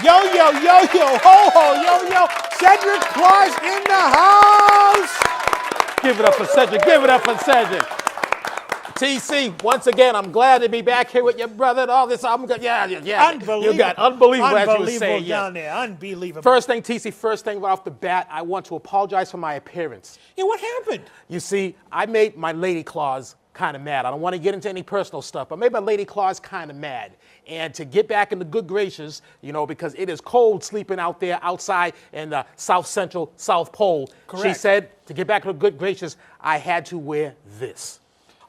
Yo, yo, yo, yo, ho, ho, yo, yo. Cedric Claus in the house. Give it up for Cedric. Give it up for Cedric. TC, once again, I'm glad to be back here with your brother and all this. Yeah. Unbelievable. You got unbelievable, as you were saying. Unbelievable down there. Unbelievable. First thing, TC, first thing right off the bat, I want to apologize for my appearance. Yeah, what happened? You see, I made my Lady Claus kind of mad. I don't want to get into any personal stuff, but I made my Lady Claus kind of mad. And to get back in the good graces, you know, because it is cold sleeping out there outside in the South Central South Pole. Correct. She said, to get back in the good graces, I had to wear this.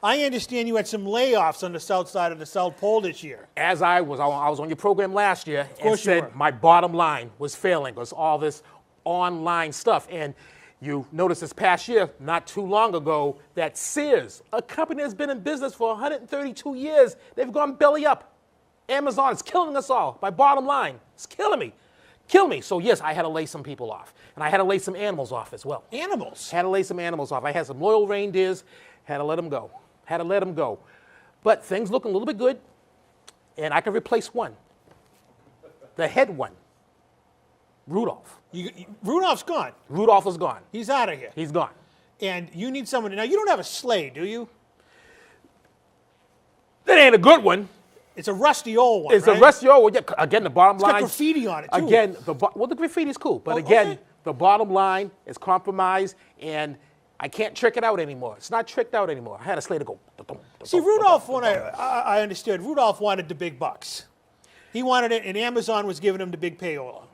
I understand you had some layoffs on the south side of the South Pole this year. As I was on your program last year and course you were. said my bottom line was failing. It was all this online stuff. And you noticed this past year, not too long ago, that Sears, a company that's been in business for 132 years, they've gone belly up. Amazon is killing us all. My bottom line, it's killing me. Kill me. So yes, I had to lay some people off. And I had to lay some animals off as well. Animals? Had to lay some animals off. I had some loyal reindeers, had to let them go. Had to let them go. But things looking a little bit good, and I can replace one. The head one. Rudolph. Rudolph's gone. Rudolph is gone. He's out of here. He's gone. And you need someone to, now you don't have a sleigh, do you? That ain't a good one. It's a rusty old one, It's right? a rusty old one. Yeah, again, the bottom It's got line. graffiti on it, too. Again, the graffiti's cool. But again, okay. the bottom line is compromised, and I can't trick it out anymore. It's not tricked out anymore. I had a sleigh to go. See, Rudolph, when I understood, Rudolph wanted the big bucks. He wanted it, and Amazon was giving him the big payola.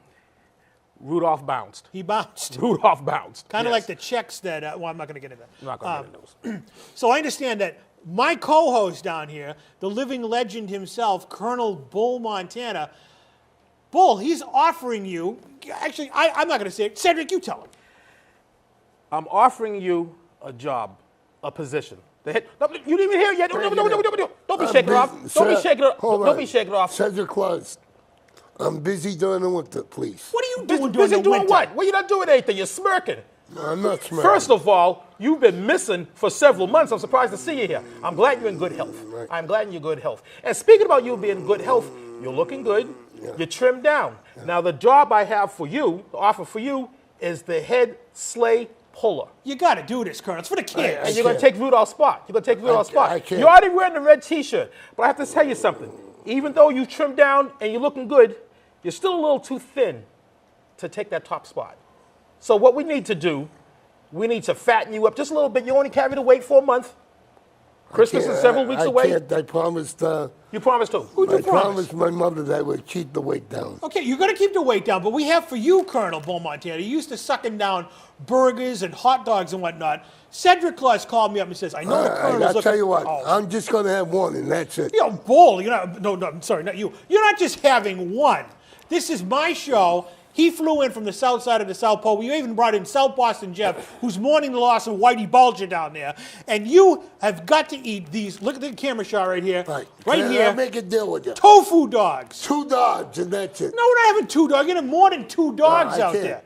Rudolph bounced. He bounced. Rudolph bounced. Kind of Yes. like the checks that, well, I'm not going to get into that. I'm not going to get into those. So I understand that my co-host down here, the living legend himself, Colonel Bull Montana, Bull, he's offering you, actually, I'm not going to say it. Cedric, you tell him. I'm offering you a job, a position. No, you didn't even hear it yet. Don't be shaking it off. Don't be shaking it off. Don't be shaking it off. Cedric Claus, I'm busy during the winter, please. What are you doing during Busy the doing winter? what? Well, you're not doing anything. You're smirking. No, I'm not smart. First of all, you've been missing for several months. I'm surprised to see you here. I'm glad you're in good health. Right. I'm glad you're in good health. And speaking about you being in good health, you're looking good. Yeah. You're trimmed down. Yeah. Now, the job I have for you, the offer for you, is the head sleigh puller. You got to do this, Colonel. It's for the kids. And you're going to take Rudolph's spot. You're going to take Rudolph's spot. I can't. You're already wearing the red T-shirt. But I have to tell you something. Even though you trimmed down and you're looking good, you're still a little too thin to take that top spot. So what we need to do, we need to fatten you up just a little bit. You only carry the weight for a month. Christmas is several weeks away. I promised. You promised who? Who'd you I promise? promised my mother that I would keep the weight down. Okay, you're going to keep the weight down, but we have for you, Colonel Bull Montana. You used to sucking down burgers and hot dogs and whatnot. Cedric Claus called me up and says, I know the Colonel's I'll looking... tell you what, Oh. I'm just going to have one, and that's it. Yo, Bull, you're not... No, I'm sorry, not you. You're not just having one. This is my show. He flew in from the south side of the South Pole. We even brought in South Boston Jeff, who's mourning the loss of Whitey Bulger down there. And you have got to eat these. Look at the camera shot right here. Right here. I'll make a deal with you. Tofu dogs. 2 dogs, and that's it. No, we're not having 2 dogs. You're getting more than 2 dogs I out can't. there.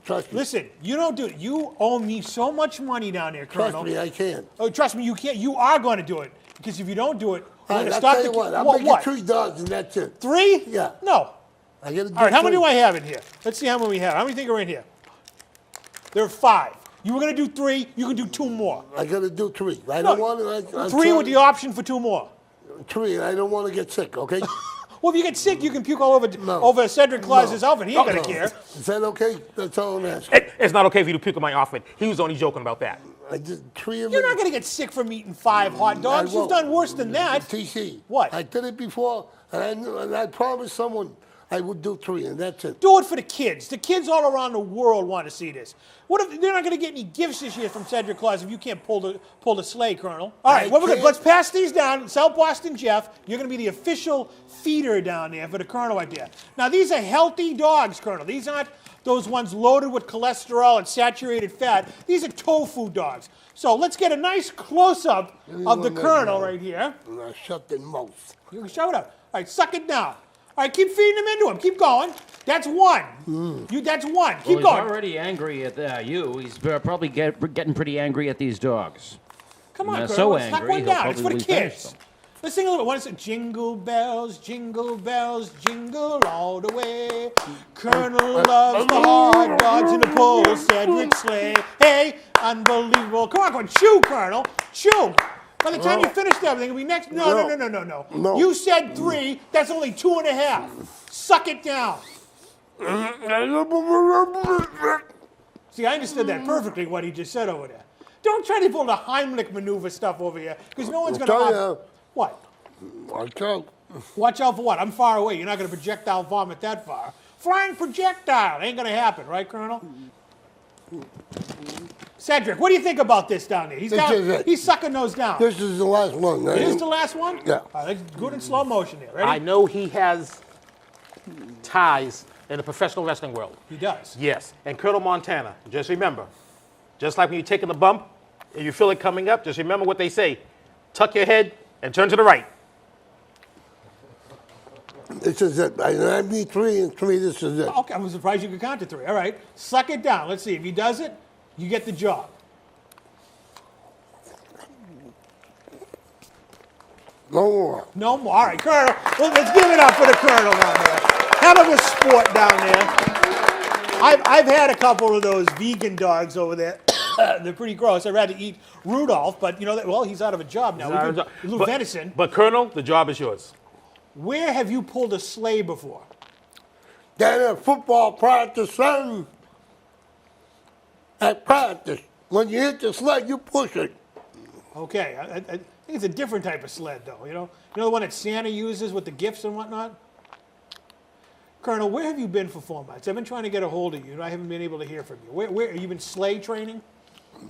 Trust me. Listen, you don't do it. You owe me so much money down there, Colonel. Trust me, I can't. Oh, trust me, you can't. You are going to do it. Because if you don't do it, we're All going right, to I'll stop tell the... you what, I'll make what? you 3 dogs, and that's it. 3? Yeah. No. I gotta do All right, how many 3. do I have in here? Let's see how many we have. How many think are in here? There are 5. You were going to do 3. You can do 2 more. I got to do 3. I don't want to... 3 with the option for 2 more. 3, and I don't want to get sick, okay? Well, if you get sick, you can puke all over No. over Cedric Claus's outfit. He ain't going to No. care. Is that okay? That's all I'm asking. It's not okay for you to puke on my outfit. He was only joking about that. I did 3 of You're them. not going to get sick from eating 5 hot dogs. You've won't. done worse than that. TC. What? I did it before, and I promised someone I would do 3, and that's it. Do it for the kids. The kids all around the world want to see this. What if they're not going to get any gifts this year from Cedric Claus if you can't pull the sleigh, Colonel? All right, let's pass these down. South Boston Jeff, you're going to be the official feeder down there for the Colonel right there. Now, these are healthy dogs, Colonel. These aren't those ones loaded with cholesterol and saturated fat. These are tofu dogs. So let's get a nice close-up of the Colonel right here. Now shut the mouth. You can show it up. All right, suck it down. All right, keep feeding him into him. Keep going. That's 1. That's 1. Keep He's going. already angry at you. He's probably getting pretty angry at these dogs. Come on, And Colonel. so Let's knock angry, one he'll down. It's for the probably finish kids. them. Let's sing a little. What is it? Jingle bells, jingle all the way. Colonel loves the hot dogs in the pull. Cedric Sleigh. Hey, unbelievable. Come on, chew, Colonel. Chew. By the time you finish everything, it'll be next. No. You said 3. That's only 2.5. Suck it down. See, I understood that perfectly, what he just said over there. Don't try to pull the Heimlich maneuver stuff over here, because no one's going to... What? Watch out. Watch out for what? I'm far away. You're not going to projectile vomit that far. Flying projectile. Ain't going to happen, right, Colonel? Cedric, what do you think about this down there? He's sucking those down. This is the last one. It is the last one? Yeah. All right, let's go in slow motion there. Ready? I know he has ties in the professional wrestling world. He does. Yes. And Colonel Montana, just remember, just like when you're taking the bump and you feel it coming up, just remember what they say. Tuck your head and turn to the right. This is it. I need 3 and 3. This is it. Okay, I'm surprised you could count to 3. All right, suck it down. Let's see. If he does it, you get the job. No more. No more. All right, Colonel. Well, let's give it up for the Colonel down there. Hell of a sport down there. I've had a couple of those vegan dogs over there. They're pretty gross. I'd rather eat Rudolph, but you know that. Well, he's out of a job now. A little venison. But Colonel, the job is yours. Where have you pulled a sleigh before? Down at football practice, son. At practice. When you hit the sled, you push it. Okay, I think it's a different type of sled, though. You know the one that Santa uses with the gifts and whatnot. Colonel, where have you been for 4 months? I've been trying to get a hold of you, and I haven't been able to hear from you. Where have you been sleigh training?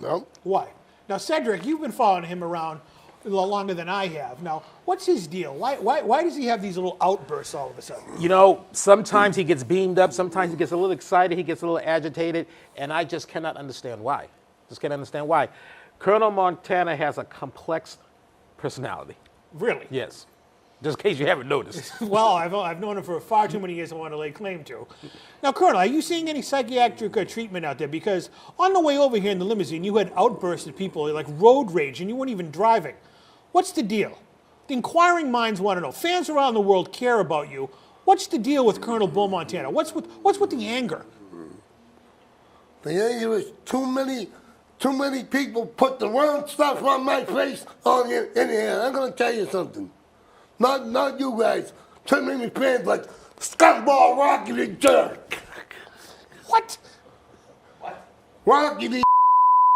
No. Why? Now, Cedric, you've been following him around a little longer than I have. Now, what's his deal? Why does he have these little outbursts all of a sudden? You know, sometimes he gets beamed up, sometimes he gets a little excited, he gets a little agitated, and I just cannot understand why. Just can't understand why. Colonel Montana has a complex personality. Really? Yes. Just in case you haven't noticed. Well, I've known him for far too many years I want to lay claim to. Now, Colonel, are you seeing any psychiatric treatment out there? Because on the way over here in the limousine, you had outbursts of people, like road rage, and you weren't even driving. What's the deal? The inquiring minds want to know. Fans around the world care about you. What's the deal with Colonel Bull Montana? What's with the anger? The anger is too many people put the wrong stuff on my face in here. I'm going to tell you something. Not you guys. Too many fans like scumball Rocky the jerk. What? Rocky the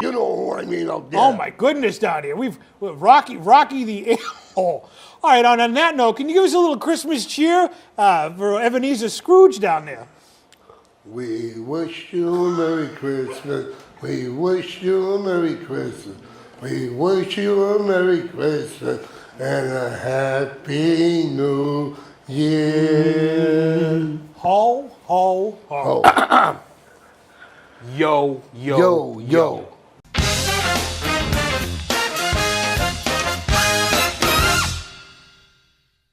you know who I mean out there. Oh my goodness, down here. We've Rocky the a-hole. All right, on that note, can you give us a little Christmas cheer for Ebenezer Scrooge down there? We wish you a Merry Christmas. We wish you a Merry Christmas. We wish you a Merry Christmas and a Happy New Year. Ho, ho, ho. Yo, yo, Yo, yo.